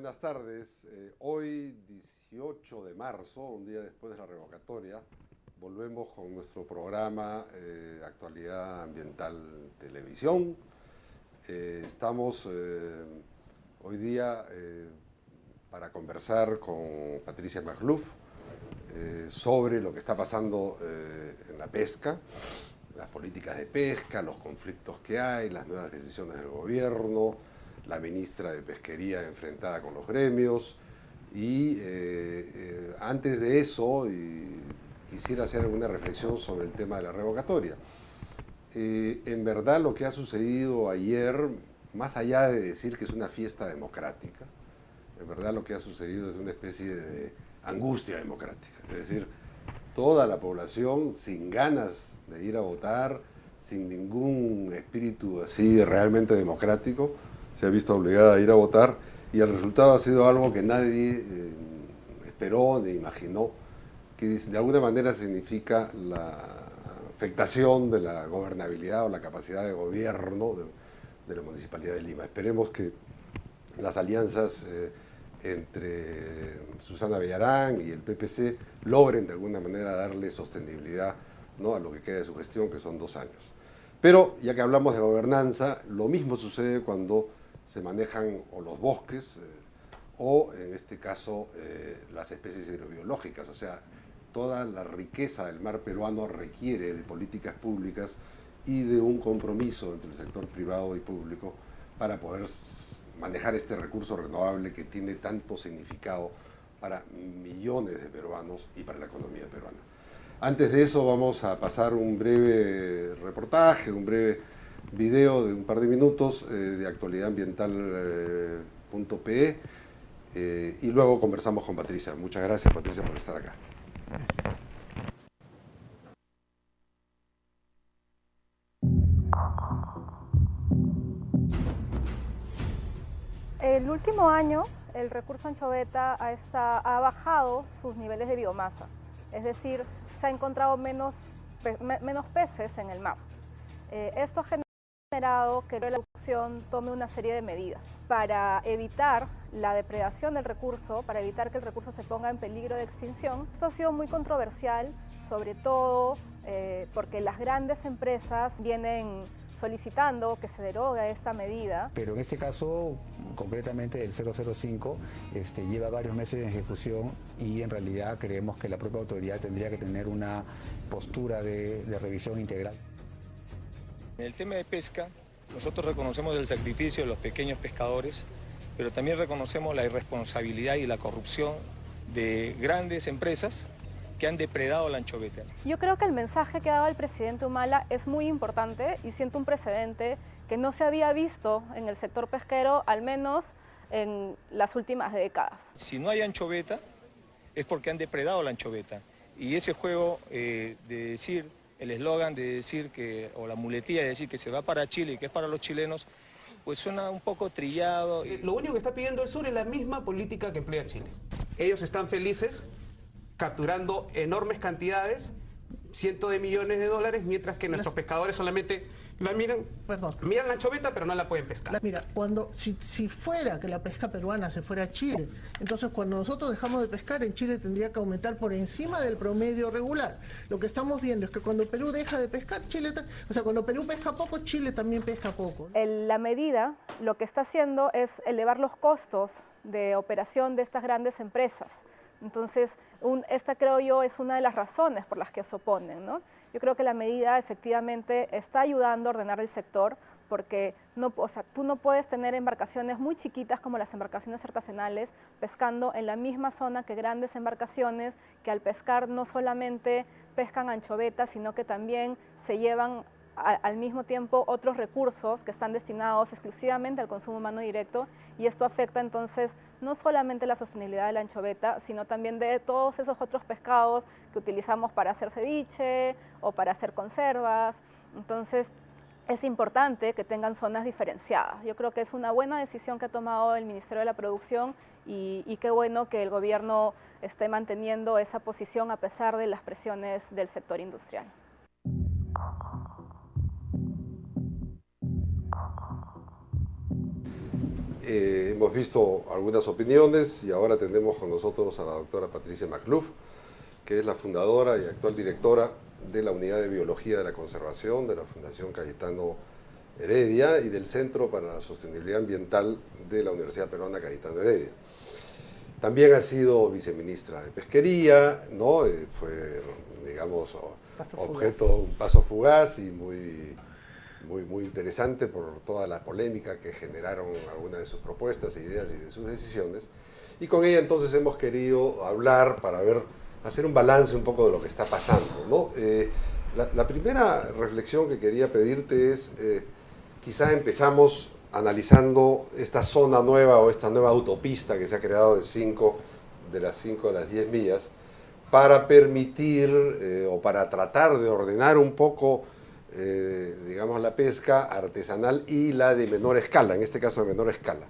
Buenas tardes. Hoy, 18 de marzo, un día después de la revocatoria, volvemos con nuestro programa Actualidad Ambiental Televisión. Estamos hoy día para conversar con Patricia Magluf sobre lo que está pasando en la pesca, las políticas de pesca, los conflictos que hay, las nuevas decisiones del gobierno, la ministra de Pesquería enfrentada con los gremios. Y antes de eso, quisiera hacer alguna reflexión sobre el tema de la revocatoria. En verdad lo que ha sucedido ayer, más allá de decir que es una fiesta democrática, en verdad lo que ha sucedido es una especie de angustia democrática. Es decir, toda la población sin ganas de ir a votar, sin ningún espíritu así realmente democrático, se ha visto obligada a ir a votar, y el resultado ha sido algo que nadie esperó ni imaginó, que de alguna manera significa la afectación de la gobernabilidad o la capacidad de gobierno de la Municipalidad de Lima. Esperemos que las alianzas entre Susana Villarán y el PPC logren de alguna manera darle sostenibilidad, ¿no?, a lo que queda de su gestión, que son 2 años. Pero ya que hablamos de gobernanza, lo mismo sucede cuando se manejan o los bosques o en este caso las especies hidrobiológicas. O sea, toda la riqueza del mar peruano requiere de políticas públicas y de un compromiso entre el sector privado y público para poder manejar este recurso renovable que tiene tanto significado para millones de peruanos y para la economía peruana. Antes de eso vamos a pasar un breve reportaje, un breve video de un par de minutos de actualidadambiental.pe y luego conversamos con Patricia. Muchas gracias, Patricia, por estar acá. Gracias. El último año, el recurso anchoveta ha bajado sus niveles de biomasa, es decir, se ha encontrado menos peces en el mar. Esto ha generado que la producción tome una serie de medidas para evitar la depredación del recurso, para evitar que el recurso se ponga en peligro de extinción. Esto ha sido muy controversial, sobre todo porque las grandes empresas vienen solicitando que se derogue esta medida. Pero en este caso, concretamente el 005, lleva varios meses de ejecución y en realidad creemos que la propia autoridad tendría que tener una postura de revisión integral. En el tema de pesca, nosotros reconocemos el sacrificio de los pequeños pescadores, pero también reconocemos la irresponsabilidad y la corrupción de grandes empresas que han depredado la anchoveta. Yo creo que el mensaje que ha dado el presidente Humala es muy importante y siento un precedente que no se había visto en el sector pesquero, al menos en las últimas décadas. Si no hay anchoveta, es porque han depredado la anchoveta. Y ese juego de decir, el eslogan de decir que, o la muletilla de decir que se va para Chile y que es para los chilenos, pues suena un poco trillado. Lo único que está pidiendo el sur es la misma política que emplea Chile. Ellos están felices capturando enormes cantidades, cientos de millones de dólares, mientras que nuestros pescadores solamente la miran, miran la anchoveta, pero no la pueden pescar. Mira, si fuera que la pesca peruana se fuera a Chile, entonces cuando nosotros dejamos de pescar, en Chile tendría que aumentar por encima del promedio regular. Lo que estamos viendo es que cuando Perú deja de pescar, cuando Perú pesca poco, Chile también pesca poco. La medida lo que está haciendo es elevar los costos de operación de estas grandes empresas. Entonces, esta creo yo es una de las razones por las que se oponen, ¿no? Yo creo que la medida efectivamente está ayudando a ordenar el sector porque tú no puedes tener embarcaciones muy chiquitas como las embarcaciones artesanales pescando en la misma zona que grandes embarcaciones que al pescar no solamente pescan anchovetas, sino que también se llevan al mismo tiempo otros recursos que están destinados exclusivamente al consumo humano directo, y esto afecta entonces no solamente la sostenibilidad de la anchoveta, sino también de todos esos otros pescados que utilizamos para hacer ceviche o para hacer conservas. Entonces es importante que tengan zonas diferenciadas. Yo creo que es una buena decisión que ha tomado el Ministerio de la Producción y qué bueno que el gobierno esté manteniendo esa posición a pesar de las presiones del sector industrial. Hemos visto algunas opiniones y ahora tenemos con nosotros a la doctora Patricia McClough, que es la fundadora y actual directora de la Unidad de Biología de la Conservación de la Fundación Cayetano Heredia y del Centro para la Sostenibilidad Ambiental de la Universidad Peruana Cayetano Heredia. También ha sido viceministra de Pesquería, ¿no? Fue, digamos, un paso fugaz y muy interesante por toda la polémica que generaron algunas de sus propuestas, ideas y de sus decisiones. Y con ella entonces hemos querido hablar para hacer un balance un poco de lo que está pasando, ¿no? La primera reflexión que quería pedirte es, quizá empezamos analizando esta zona nueva o esta nueva autopista que se ha creado de las 5 a las 10 millas para permitir o para tratar de ordenar un poco, digamos, la pesca artesanal y la de menor escala, en este caso de menor escala.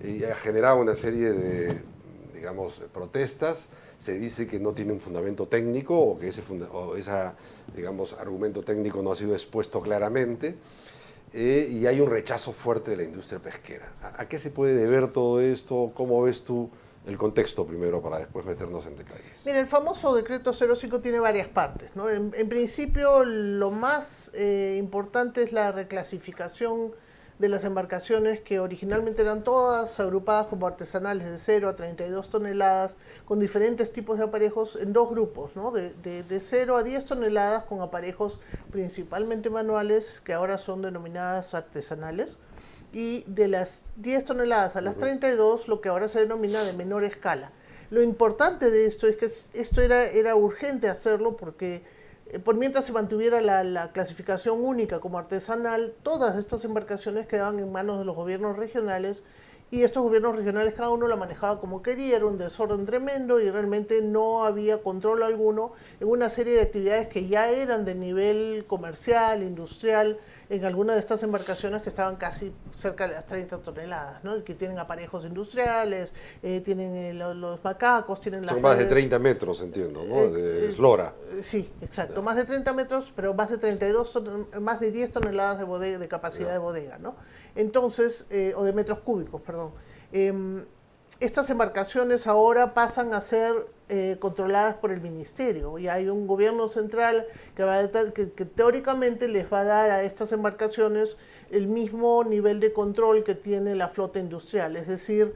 Y ha generado una serie de, digamos, protestas. Se dice que no tiene un fundamento técnico o que ese digamos, argumento técnico no ha sido expuesto claramente. Y hay un rechazo fuerte de la industria pesquera. ¿A qué se puede deber todo esto? ¿Cómo ves tú el contexto primero para después meternos en detalles? Mira, el famoso decreto 05 tiene varias partes, ¿no? En principio, lo más importante es la reclasificación de las embarcaciones que originalmente eran todas agrupadas como artesanales de 0 a 32 toneladas, con diferentes tipos de aparejos en dos grupos, ¿no? De 0 a 10 toneladas con aparejos principalmente manuales, que ahora son denominadas artesanales, y de las 10 toneladas a las 32, lo que ahora se denomina de menor escala. Lo importante de esto es que esto era urgente hacerlo porque por mientras se mantuviera la clasificación única como artesanal, todas estas embarcaciones quedaban en manos de los gobiernos regionales y estos gobiernos regionales cada uno la manejaba como quería, era un desorden tremendo y realmente no había control alguno en una serie de actividades que ya eran de nivel comercial, industrial, en algunas de estas embarcaciones que estaban casi cerca de las 30 toneladas, ¿no? Que tienen aparejos industriales, tienen los macacos, tienen las Son más de 30 metros, entiendo, ¿no? De eslora. Sí, exacto, más de 30 metros, pero más de más de 10 toneladas de bodega, de capacidad de bodega, ¿no? Entonces, o de metros cúbicos, perdón. Estas embarcaciones ahora pasan a ser controladas por el ministerio y hay un gobierno central que teóricamente les va a dar a estas embarcaciones el mismo nivel de control que tiene la flota industrial, es decir,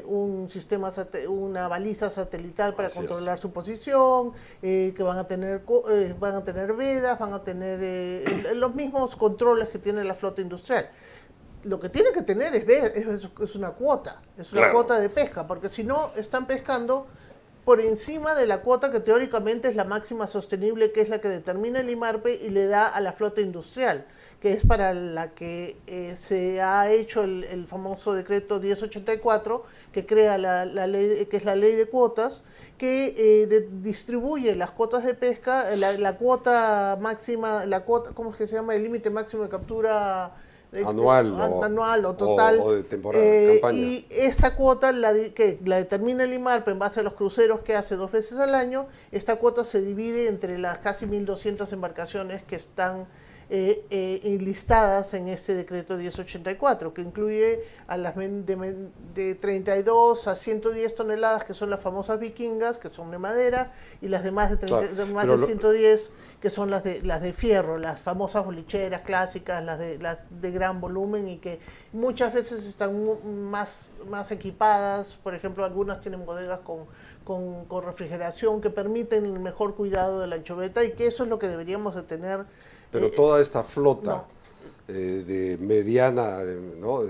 un sistema, una baliza satelital para controlar su posición, que van a tener vedas, van a tener los mismos controles que tiene la flota industrial. Lo que tiene que tener es una cuota, cuota de pesca, porque si no están pescando por encima de la cuota que teóricamente es la máxima sostenible, que es la que determina el IMARPE y le da a la flota industrial, que es para la que se ha hecho el famoso decreto 1084, que crea la ley, que es la ley de cuotas, que distribuye las cuotas de pesca, la cuota máxima, ¿cómo es que se llama? El límite máximo de captura anual o total, o de temporada, campaña. Y esta cuota que la determina el IMARPE en base a los cruceros que hace 2 veces al año. Esta cuota se divide entre las casi 1.200 embarcaciones que están enlistadas en este decreto 1084, que incluye a las de 32 a 110 toneladas, que son las famosas vikingas, que son de madera, y las demás de 110, que son las de fierro, las famosas bolicheras clásicas, las de gran volumen y que muchas veces están más equipadas. Por ejemplo, algunas tienen bodegas con refrigeración que permiten el mejor cuidado de la anchoveta, y que eso es lo que deberíamos de tener. Pero toda esta flota de mediana, ¿no?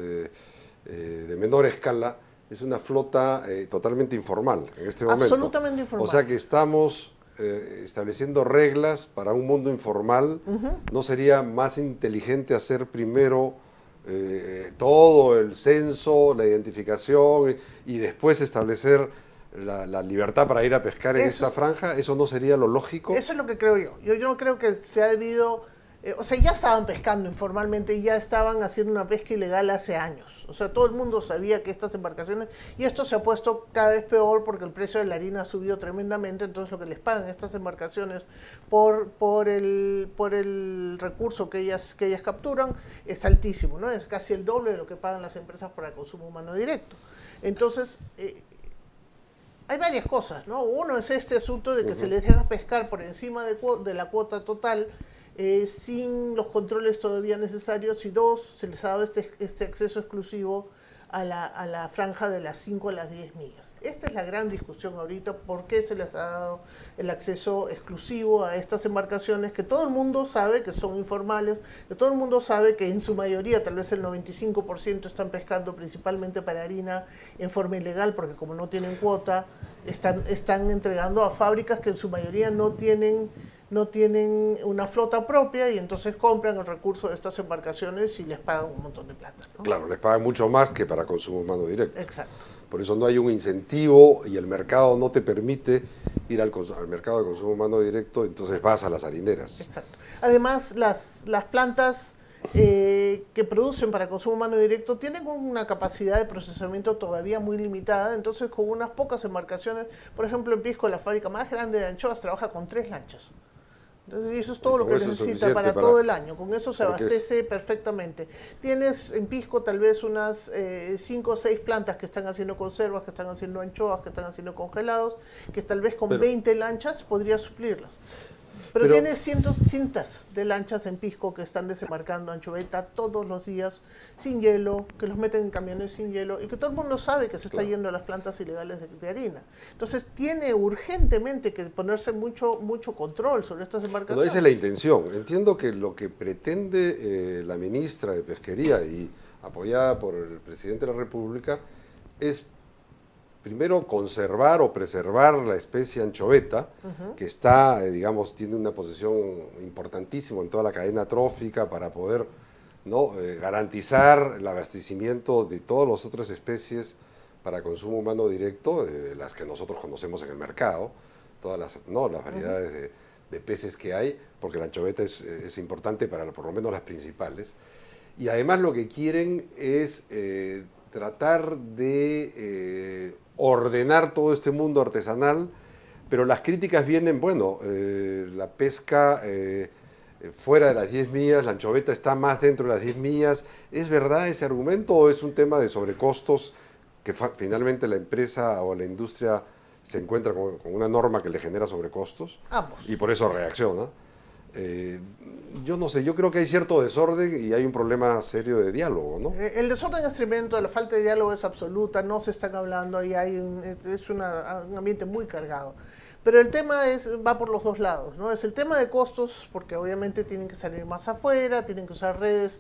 de menor escala, es una flota totalmente informal en este momento. Absolutamente informal. O sea que estamos estableciendo reglas para un mundo informal. ¿No sería más inteligente hacer primero todo el censo, la identificación y después establecer la libertad para ir a pescar en esa franja? ¿Eso no sería lo lógico? Eso es lo que creo yo. Yo no creo que se ha debido o sea, ya estaban pescando informalmente y ya estaban haciendo una pesca ilegal hace años. O sea, todo el mundo sabía que estas embarcaciones, y esto se ha puesto cada vez peor porque el precio de la harina subió tremendamente, entonces lo que les pagan estas embarcaciones por el recurso que ellas capturan es altísimo, ¿no? Es casi el doble de lo que pagan las empresas para el consumo humano directo. Entonces, hay varias cosas, ¿no? Uno es este asunto de que se les deja pescar por encima de la cuota total, sin los controles todavía necesarios, y dos, se les ha dado este acceso exclusivo a la franja de las 5 a las 10 millas. Esta es la gran discusión ahorita, ¿por qué se les ha dado el acceso exclusivo a estas embarcaciones que todo el mundo sabe que son informales, que todo el mundo sabe que en su mayoría, tal vez el 95%, están pescando principalmente para harina en forma ilegal, porque como no tienen cuota, están entregando a fábricas que en su mayoría no tienen una flota propia, y entonces compran el recurso de estas embarcaciones y les pagan un montón de plata, ¿no? Claro, les pagan mucho más que para consumo humano directo. Exacto. Por eso no hay un incentivo y el mercado no te permite ir al mercado de consumo humano directo, entonces vas a las harineras. Exacto. Además, las plantas que producen para consumo humano directo tienen una capacidad de procesamiento todavía muy limitada, entonces con unas pocas embarcaciones, por ejemplo en Pisco, la fábrica más grande de anchoas trabaja con 3 lanchas. Entonces, eso es todo lo que necesita para todo el año. Con eso se abastece perfectamente. Tienes en Pisco tal vez unas 5 o 6 plantas que están haciendo conservas, que están haciendo anchoas, que están haciendo congelados, que tal vez con 20 lanchas podría suplirlas. Pero tiene cientos de lanchas en Pisco que están desembarcando anchoveta todos los días, sin hielo, que los meten en camiones sin hielo, y que todo el mundo sabe que se está yendo a las plantas ilegales de harina. Entonces tiene urgentemente que ponerse mucho control sobre estas embarcaciones. Pero esa es la intención. Entiendo que lo que pretende la ministra de Pesquería, y apoyada por el presidente de la República, es primero conservar o preservar la especie anchoveta, que está, digamos, tiene una posición importantísima en toda la cadena trófica para poder, ¿no?, garantizar el abastecimiento de todas las otras especies para consumo humano directo, las que nosotros conocemos en el mercado, todas las variedades de peces que hay, porque la anchoveta es importante para por lo menos las principales. Y además lo que quieren es tratar de ordenar todo este mundo artesanal, pero las críticas vienen, bueno, la pesca fuera de las 10 millas, la anchoveta está más dentro de las 10 millas. ¿Es verdad ese argumento o es un tema de sobrecostos que finalmente la empresa o la industria se encuentra con una norma que le genera sobrecostos? Ambos. Y por eso reacciona. Yo no sé, yo creo que hay cierto desorden y hay un problema serio de diálogo, ¿no? El desorden es tremendo, la falta de diálogo es absoluta, no se están hablando, y es un ambiente muy cargado. Pero el tema va por los dos lados, ¿no? Es el tema de costos, porque obviamente tienen que salir más afuera, tienen que usar redes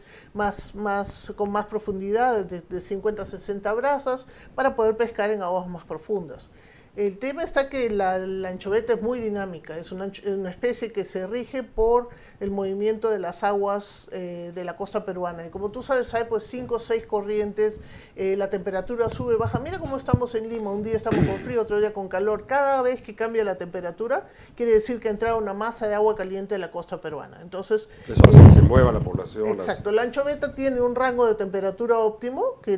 con más profundidad, de 50 a 60 brazas, para poder pescar en aguas más profundas. El tema está que la anchoveta es muy dinámica, es una especie que se rige por el movimiento de las aguas de la costa peruana. Y como tú sabes, hay pues 5 o 6 corrientes, la temperatura sube, baja. Mira cómo estamos en Lima, un día estamos con frío, otro día con calor. Cada vez que cambia la temperatura, quiere decir que entra una masa de agua caliente de la costa peruana. Entonces, eso hace que se mueva la población. Exacto, la anchoveta tiene un rango de temperatura óptimo que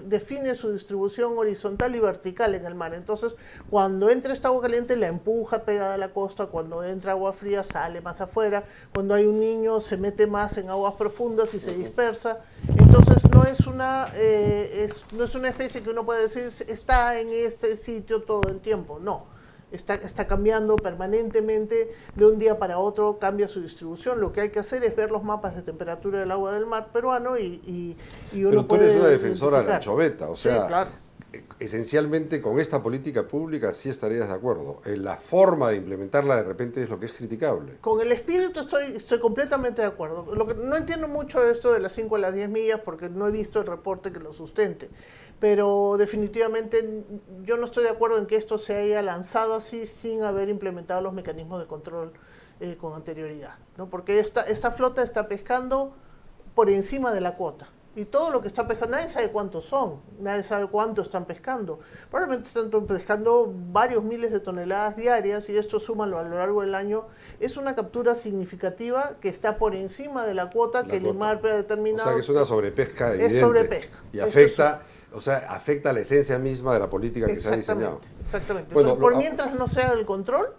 define su distribución horizontal y vertical en el mar. Entonces, cuando entra esta agua caliente la empuja pegada a la costa, cuando entra agua fría sale más afuera, cuando hay un niño se mete más en aguas profundas y se dispersa. Entonces no es una especie que uno puede decir está en este sitio todo el tiempo, no. Está cambiando permanentemente, de un día para otro cambia su distribución. Lo que hay que hacer es ver los mapas de temperatura del agua del mar peruano y uno puede. Pero tú eres una defensora de la anchoveta, o sea, sí, claro. Esencialmente con esta política pública sí estarías de acuerdo. La forma de implementarla de repente es lo que es criticable. Con el espíritu estoy completamente de acuerdo. Lo que no entiendo mucho esto de las 5 a las 10 millas porque no he visto el reporte que lo sustente. Pero definitivamente yo no estoy de acuerdo en que esto se haya lanzado así sin haber implementado los mecanismos de control con anterioridad, ¿no? Porque esta flota está pescando por encima de la cuota. Y todo lo que está pescando, nadie sabe cuántos son, nadie sabe cuánto están pescando. Probablemente están pescando varios miles de toneladas diarias y esto súmalo a lo largo del año. Es una captura significativa que está por encima de la cuota que el IMARPE ha determinado. O sea que es una sobrepesca evidente. Es sobrepesca. Y afecta, o sea, afecta la esencia misma de la política que se ha diseñado. Exactamente. Bueno, Entonces, por mientras no se haga el control,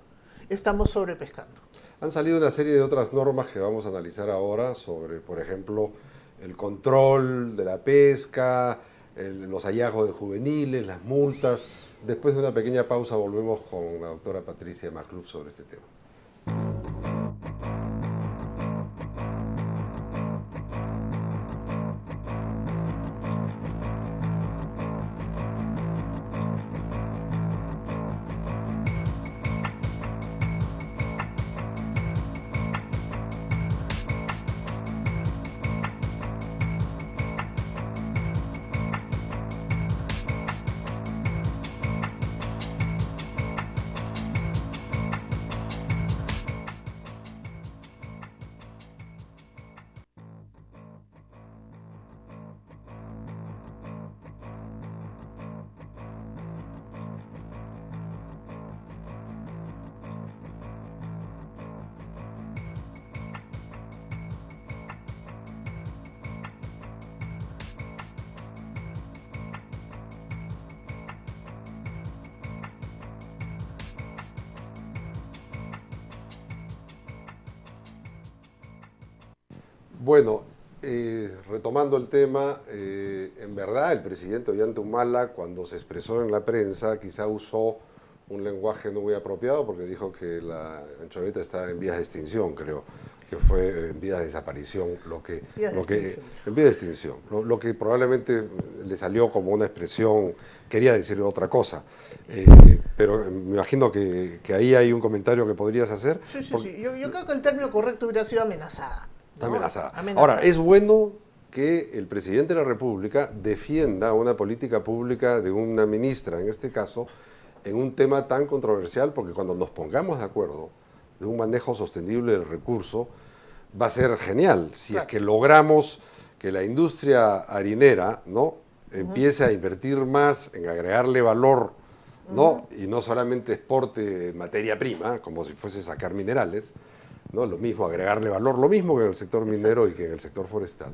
estamos sobrepescando. Han salido una serie de otras normas que vamos a analizar ahora sobre, por ejemplo, el control de la pesca, los hallazgos de juveniles, las multas. Después de una pequeña pausa volvemos con la doctora Patricia Magluf sobre este tema. Bueno, retomando el tema, en verdad el presidente Ollanta-Humala, cuando se expresó en la prensa, quizá usó un lenguaje no muy apropiado porque dijo que la anchoveta está en vías de extinción, creo, que fue en vías de desaparición, en vías de extinción, lo que probablemente le salió como una expresión, quería decir otra cosa, pero me imagino que ahí hay un comentario que podrías hacer. Sí, sí, sí, yo creo que el término correcto hubiera sido amenazada. ¿No? Amenazada. Ahora, es bueno que el presidente de la República defienda una política pública de una ministra, en este caso, en un tema tan controversial, porque cuando nos pongamos de acuerdo de un manejo sostenible del recurso, va a ser genial. Si es que logramos que la industria harinera, ¿no?, empiece a invertir más en agregarle valor, ¿no?, y no solamente exporte materia prima, como si fuese sacar minerales, ¿no?, lo mismo, agregarle valor, lo mismo que en el sector minero y que en el sector forestal.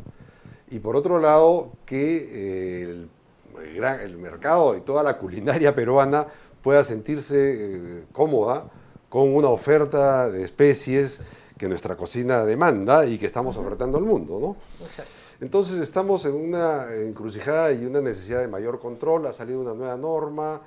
Y por otro lado, que el mercado y toda la culinaria peruana pueda sentirse cómoda con una oferta de especies que nuestra cocina demanda y que estamos ofertando al mundo, ¿no? Exacto. Entonces estamos en una encrucijada y una necesidad de mayor control. Ha salido una nueva norma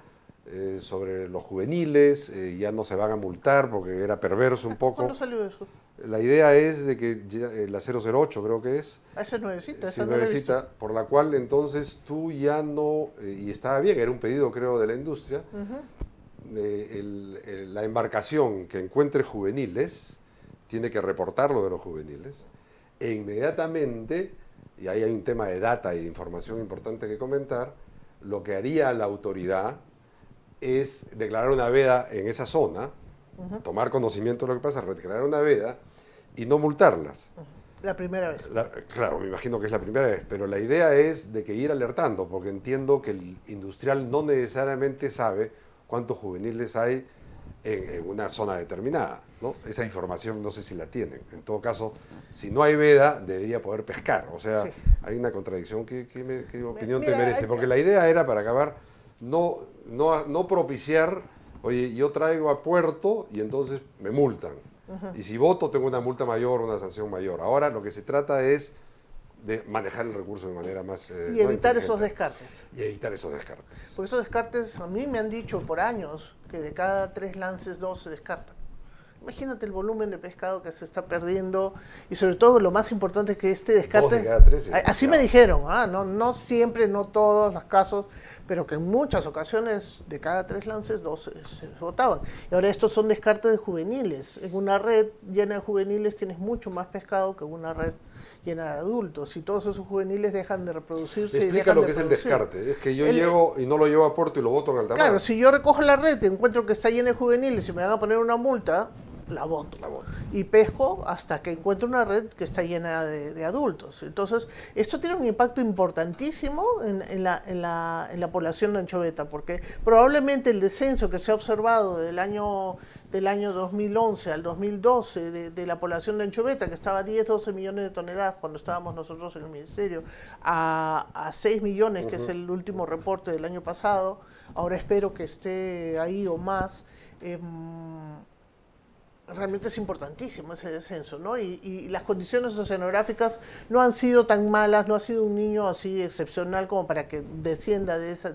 sobre los juveniles, ya no se van a multar porque era perverso un poco. ¿Cuándo salió eso? La idea es de que ya, la 008 creo que es. Esa es nuevecita, Sí, esa no la he visto. nuevecita, por la cual entonces tú ya no, y estaba bien, era un pedido creo de la industria, la embarcación que encuentre juveniles tiene que reportar lo de los juveniles e inmediatamente, y ahí hay un tema de data y de información importante que comentar, lo que haría la autoridad es declarar una veda en esa zona, tomar conocimiento de lo que pasa, declarar una veda y no multarlas. La primera vez. Claro, me imagino que es la primera vez, pero la idea es de que ir alertando, porque entiendo que el industrial no necesariamente sabe cuántos juveniles hay en una zona determinada, ¿no? Esa información no sé si la tienen. En todo caso, si no hay veda, debería poder pescar. O sea, hay una contradicción. ¿Qué opinión te merece? Porque la idea era, para acabar, no propiciar, oye, yo traigo a puerto y entonces me multan. Y si voto tengo una multa mayor, una sanción mayor. Ahora lo que se trata es de manejar el recurso de manera más... y evitar esos descartes. Y evitar esos descartes. Porque esos descartes, a mí me han dicho por años que de cada 3 lances 2 se descartan. Imagínate el volumen de pescado que se está perdiendo y sobre todo lo más importante es que este descarte... 2 de cada 3 así me dijeron, no siempre, no todos los casos, pero que en muchas ocasiones de cada 3 lances 2 se botaban. Y ahora estos son descartes de juveniles. En una red llena de juveniles tienes mucho más pescado que en una red llena de adultos. Y todos esos juveniles dejan de reproducirse. Explica lo que es el descarte. Es que yo llego y no lo llevo a puerto y lo boto en alta mar. Claro, si yo recojo la red y encuentro que está llena de juveniles y me van a poner una multa, la boto. La boto. Y pesco hasta que encuentro una red que está llena de adultos. Entonces, esto tiene un impacto importantísimo en la población de anchoveta, porque probablemente el descenso que se ha observado del año 2011 al 2012 de la población de anchoveta, que estaba a 10-12 millones de toneladas cuando estábamos nosotros en el ministerio, a 6 millones, que es el último reporte del año pasado, ahora espero que esté ahí o más. Realmente es importantísimo ese descenso, ¿no? Y las condiciones oceanográficas no han sido tan malas, no ha sido un niño así excepcional como para que descienda de esa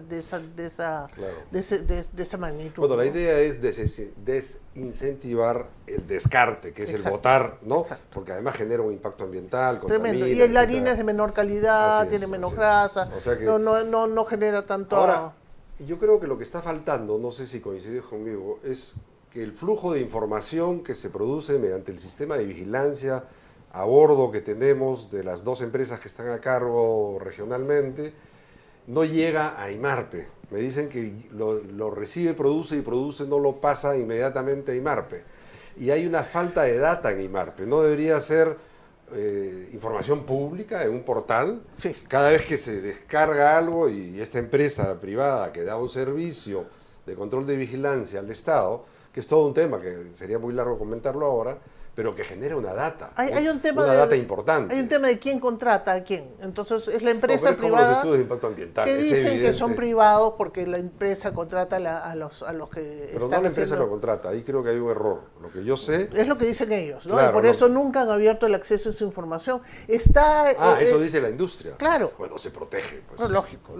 magnitud. Bueno, la ¿no? idea es desincentivar el descarte, que es el botar, ¿no? Exacto. Porque además genera un impacto ambiental, contamina, Tremendo. Y la etcétera. harina es de menor calidad, tiene menos grasa, O sea que, no genera tanto... ahora, yo creo que lo que está faltando, no sé si coincides conmigo, es que el flujo de información que se produce mediante el sistema de vigilancia a bordo que tenemos de las 2 empresas que están a cargo regionalmente, no llega a IMARPE. Me dicen que lo recibe, produce y produce, no lo pasa inmediatamente a IMARPE. Y hay una falta de data en IMARPE. ¿No debería ser información pública en un portal? Sí. Cada vez que se descarga algo y esta empresa privada que da un servicio de control de vigilancia al Estado, que es todo un tema que sería muy largo comentarlo ahora, pero que genera una data, Hay un tema data importante. Hay un tema de quién contrata a quién. Entonces es la empresa pero es como privada los estudios de impacto ambiental, que es dicen evidente. que son privados porque la empresa contrata a los que Pero están no la empresa haciendo... lo contrata, ahí creo que hay un error. Lo que yo sé... Es lo que dicen ellos, ¿no? Claro, y por eso nunca han abierto el acceso a esa información. eso dice la industria. Claro. Bueno, se protege. Pues. No, lógico.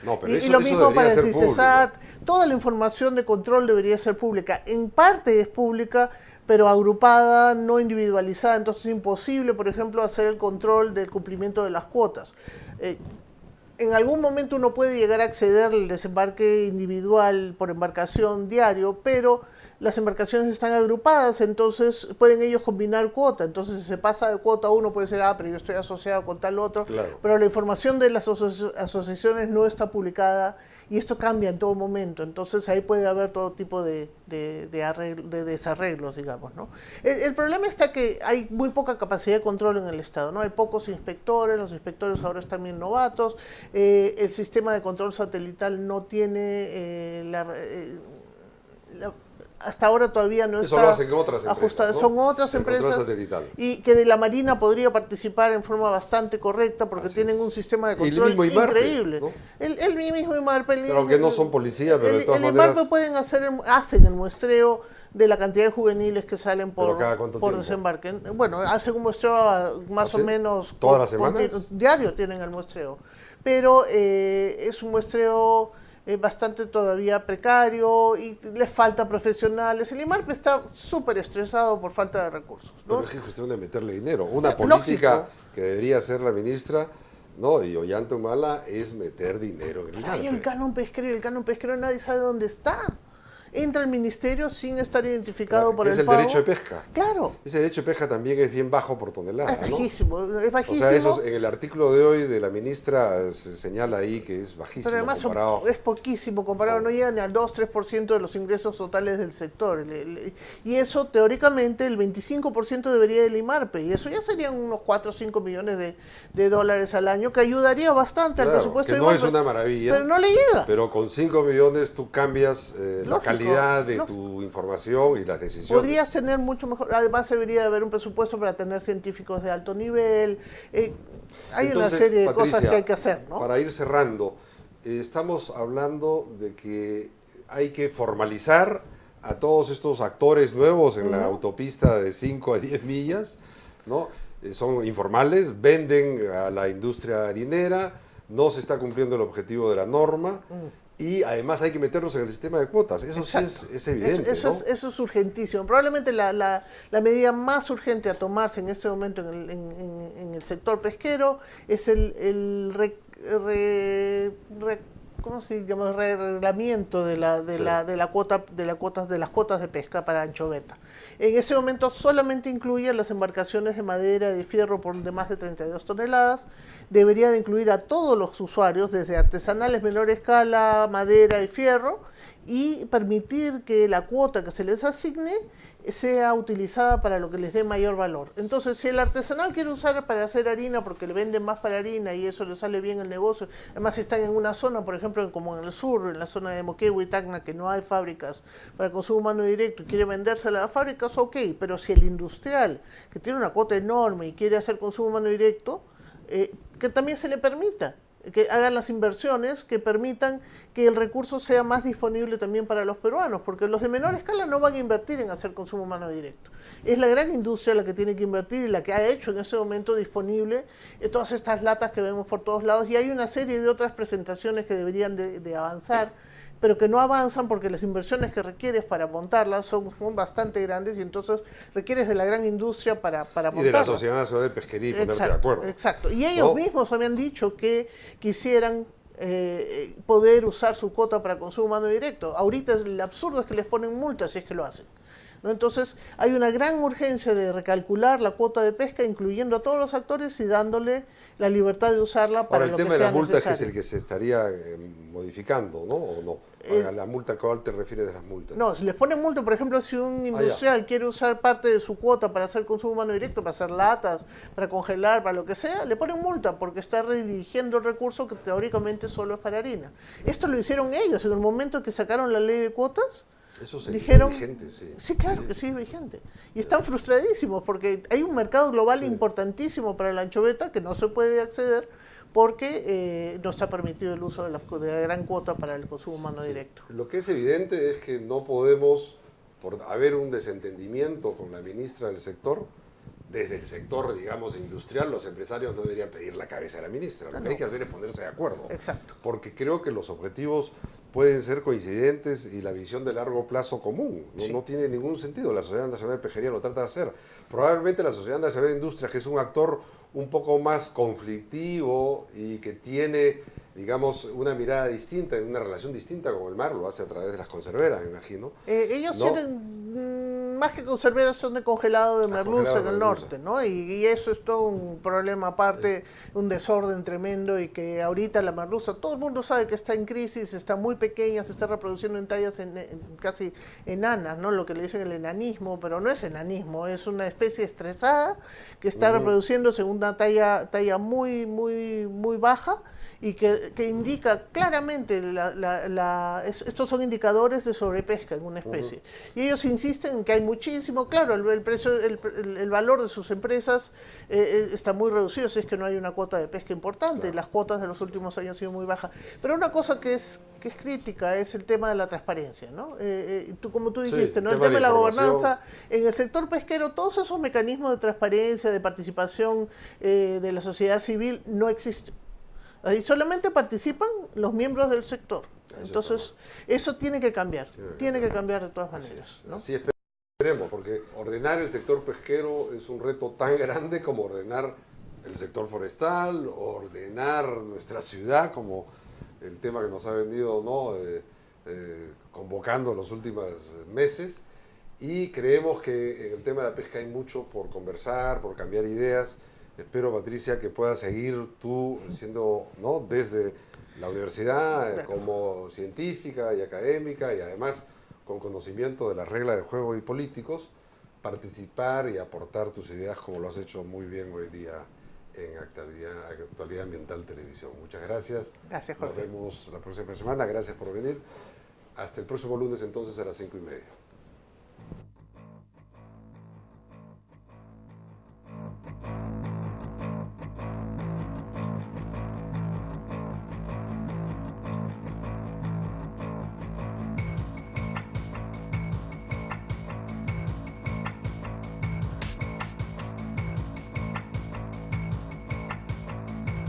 No, pero Y eso lo mismo para el debería ser CICESAT, público. toda la información de control debería ser pública. En parte es pública, pero agrupada, no individualizada, entonces es imposible, por ejemplo, hacer el control del cumplimiento de las cuotas. En algún momento uno puede llegar a acceder al desembarque individual por embarcación diario, pero las embarcaciones están agrupadas, entonces pueden ellos combinar cuota. Entonces, si se pasa de cuota uno, puede ser, pero yo estoy asociado con tal otro. Claro. Pero la información de las asociaciones no está publicada y esto cambia en todo momento. Entonces, ahí puede haber todo tipo de desarreglos, digamos, ¿no? El problema está que hay muy poca capacidad de control en el Estado, ¿no? Hay pocos inspectores, los inspectores ahora están bien novatos, el sistema de control satelital no tiene hasta ahora todavía no Eso está lo hacen otras empresas, ajustado. ¿no? Son otras El control empresas satelital. y que de la Marina podría participar en forma bastante correcta porque Así tienen es. un sistema de Y el control mismo IMARPE, increíble. ¿no? El mismo IMARPE. Pero aunque no son policías, pero de todas el maneras... IMARPE hacen el muestreo de la cantidad de juveniles que salen ¿Pero cada cuánto por tiempo? desembarque. Bueno, hacen un muestreo más ¿Ah, o sí? menos... ¿Todas las semanas? Diario tienen el muestreo. Pero es un muestreo bastante todavía precario y les falta profesionales. El IMARPE está súper estresado por falta de recursos, ¿no? Pero es cuestión de meterle dinero. Una política lógico. que debería hacer la ministra, ¿no? Y Ollanta Humala es meter dinero en el Hay el IMARPE. canon pesquero nadie sabe dónde está. Entra al ministerio sin estar identificado por que es el pago. derecho de pesca. Claro. Ese derecho de pesca también es bien bajo por tonelada, Es ¿no? bajísimo, es O bajísimo. sea, eso en el artículo de hoy de la ministra se señala ahí que es bajísimo Pero además comparado. es poquísimo comparado, no llega ni al 2-3% de los ingresos totales del sector. Y eso, teóricamente, el 25% debería del IMARPE, y eso ya serían unos 4 o 5 millones de dólares al año, que ayudaría bastante al Claro, presupuesto que de no IMARPE. es una maravilla. Pero no le llega. Pero con 5 millones tú cambias la Lógico, calidad de lógico. tu información y las decisiones. Podrías tener mucho mejor, además debería haber un presupuesto para tener científicos de alto nivel. Hay una Entonces, serie de Patricia, cosas que hay que hacer, ¿no? Para ir cerrando, estamos hablando de que hay que formalizar a todos estos actores nuevos en la autopista de 5 a 10 millas, ¿no? Son informales, venden a la industria harinera, no se está cumpliendo el objetivo de la norma. Y además hay que meterlos en el sistema de cuotas. Eso Exacto. sí es evidente, Eso, ¿no? eso es urgentísimo. Probablemente la medida más urgente a tomarse en este momento en el sector pesquero es ¿cómo se llama? Reglamento de las cuotas de pesca para anchoveta. En ese momento solamente incluye las embarcaciones de madera y de fierro por de más de 32 toneladas. Debería de incluir a todos los usuarios, desde artesanales menor escala, madera y fierro, y permitir que la cuota que se les asigne sea utilizada para lo que les dé mayor valor. Entonces, si el artesanal quiere usar para hacer harina porque le venden más para harina y eso le sale bien el negocio, además si están en una zona, por ejemplo, como en el sur, en la zona de Moquegua y Tacna, que no hay fábricas para consumo humano directo y quiere vendérsela a las fábricas, ok, pero si el industrial, que tiene una cuota enorme y quiere hacer consumo humano directo, que también se le permita, que hagan las inversiones que permitan que el recurso sea más disponible también para los peruanos, porque los de menor escala no van a invertir en hacer consumo humano directo. Es la gran industria la que tiene que invertir y la que ha hecho en ese momento disponible todas estas latas que vemos por todos lados, y hay una serie de otras presentaciones que deberían de avanzar, pero que no avanzan porque las inversiones que requieres para montarlas son bastante grandes y entonces requieres de la gran industria para montarlas. Y de la Sociedad Nacional de Pesquería y ponerse de acuerdo. Exacto. Y ellos mismos habían dicho que quisieran poder usar su cuota para consumo humano directo. Ahorita el absurdo es que les ponen multas si es que lo hacen, ¿no? Entonces hay una gran urgencia de recalcular la cuota de pesca, incluyendo a todos los actores y dándole la libertad de usarla para lo que sea necesario. Ahora, el tema de la multa es el que se estaría modificando, ¿no? ¿O no? A la multa, ¿a cuál te refieres de las multas? No, si les ponen multa, por ejemplo, si un industrial quiere usar parte de su cuota para hacer consumo humano directo, para hacer latas, para congelar, para lo que sea, le ponen multa porque está redirigiendo el recurso que teóricamente solo es para harina. Esto lo hicieron ellos en el momento que sacaron la ley de cuotas. Eso sigue Dijeron, vigente, sí. Sí, claro que sigue vigente. Y están frustradísimos porque hay un mercado global importantísimo para la anchoveta que no se puede acceder porque no está permitido el uso de la gran cuota para el consumo humano directo. Lo que es evidente es que no podemos, por haber un desentendimiento con la ministra del sector, desde el sector, digamos, industrial, los empresarios no deberían pedir la cabeza de la ministra. Lo que hay que hacer es ponerse de acuerdo. Exacto. Porque creo que los objetivos pueden ser coincidentes y la visión de largo plazo común. No tiene ningún sentido. La Sociedad Nacional de Pesquería lo trata de hacer. Probablemente la Sociedad Nacional de Industria, que es un actor un poco más conflictivo y que tiene, digamos, una mirada distinta, una relación distinta con el mar, lo hace a través de las conserveras, me imagino. Ellos tienen, más que conserveras, son de congelado de merluza en el norte, ¿no? Y eso es todo un problema aparte, un desorden tremendo, y que ahorita la merluza, todo el mundo sabe que está en crisis, está muy pequeña, se está reproduciendo en tallas casi enanas, ¿no? Lo que le dicen el enanismo, pero no es enanismo, es una especie estresada que está reproduciéndose en una talla muy baja, y que indica claramente, estos son indicadores de sobrepesca en una especie. Y ellos insisten en que hay muchísimo, claro, el precio, el valor de sus empresas está muy reducido si es que no hay una cuota de pesca importante. Las cuotas de los últimos años han sido muy bajas. Pero una cosa que es crítica es el tema de la transparencia, ¿no? Como tú dijiste, ¿no? El tema de la gobernanza en el sector pesquero, todos esos mecanismos de transparencia, de participación de la sociedad civil no existen. Ahí solamente participan los miembros del sector. Entonces, eso tiene que cambiar. Tiene que cambiar de todas maneras, ¿no? Así esperemos, porque ordenar el sector pesquero es un reto tan grande como ordenar el sector forestal, ordenar nuestra ciudad, como el tema que nos ha venido, ¿no? Convocando en los últimos meses. Y creemos que en el tema de la pesca hay mucho por conversar, por cambiar ideas. Espero, Patricia, que puedas seguir tú siendo, ¿no?, desde la universidad como científica y académica, y además con conocimiento de las reglas de juego y políticos, participar y aportar tus ideas como lo has hecho muy bien hoy día en Actualidad Ambiental Televisión. Muchas gracias. Gracias, Jorge. Nos vemos la próxima semana. Gracias por venir. Hasta el próximo lunes entonces a las 5:30.